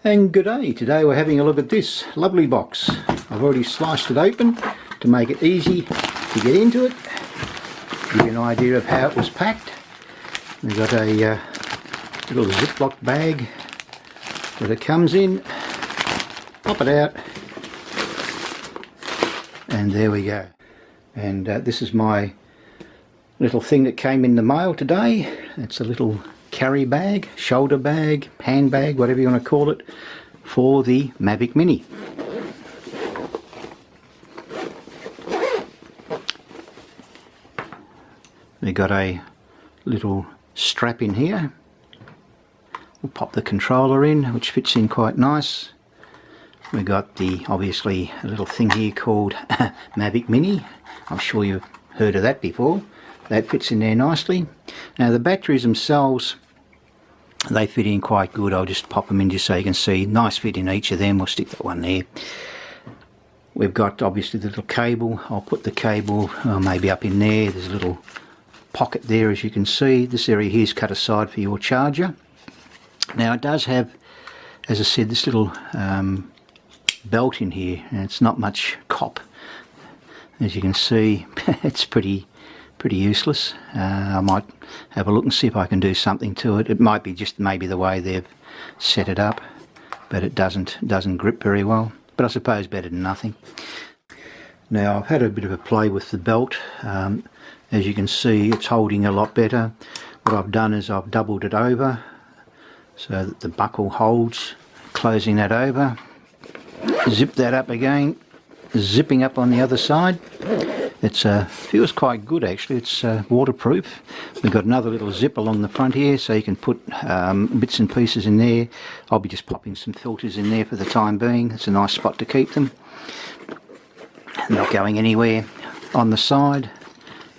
And good day. Today we're having a look at this lovely box. I've already sliced it open to make it easy to get into it. Give you an idea of how it was packed. We've got a little Ziploc bag that it comes in. Pop it out, and there we go. And this is my little thing that came in the mail today. It's a little carry bag, shoulder bag, handbag, whatever you want to call it, for the Mavic Mini. We've got a little strap in here. We'll pop the controller in, which fits in quite nice. We've got obviously a little thing here called Mavic Mini. I'm sure you've heard of that before. That fits in there nicely. Now the batteries themselves, they fit in quite good. I'll just pop them in just so you can see. Nice fit in each of them. We'll stick that one there. We've got obviously the little cable. I'll put the cable maybe up in there. There's a little pocket there, as you can see. This area here is cut aside for your charger. Now it does have, as I said, this little belt in here, and it's not much cop. As you can see, it's pretty useless. I might have a look and see if I can do something to it. It might be just maybe the way they've set it up, but it doesn't grip very well. But I suppose better than nothing. Now I've had a bit of a play with the belt. As you can see, it's holding a lot better. What I've done is I've doubled it over so that the buckle holds. Closing that over, zip that up again, zipping up on the other side. It feels quite good actually. It's waterproof. We've got another little zip along the front here, so you can put bits and pieces in there. I'll be just popping some filters in there for the time being. It's a nice spot to keep them. Not going anywhere. On the side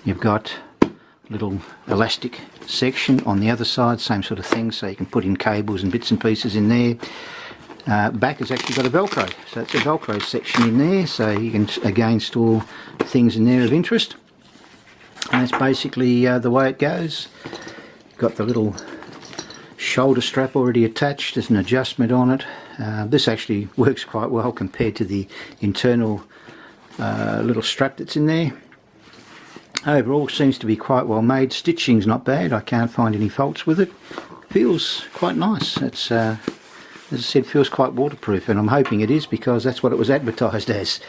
you've got a little elastic section on the other side, same sort of thing, so you can put in cables and bits and pieces in there. Back has actually got a Velcro, so it's a Velcro section in there, so you can again store things in there of interest. And that's basically the way it goes. Got the little shoulder strap already attached. There's an adjustment on it. This actually works quite well compared to the internal little strap that's in there. Overall seems to be quite well made. Stitching's not bad. I can't find any faults with it. Feels quite nice. It's as I said, feels quite waterproof, and I'm hoping it is because that's what it was advertised as.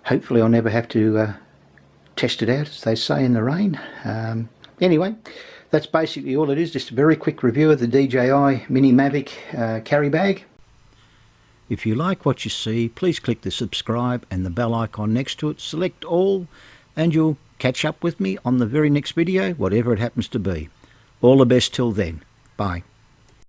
Hopefully I'll never have to test it out, as they say, in the rain. Anyway, that's basically all it is. Just a very quick review of the DJI Mini Mavic carry bag. If you like what you see, please click the subscribe and the bell icon next to it. Select all, and you'll catch up with me on the very next video, whatever it happens to be. All the best till then. Bye.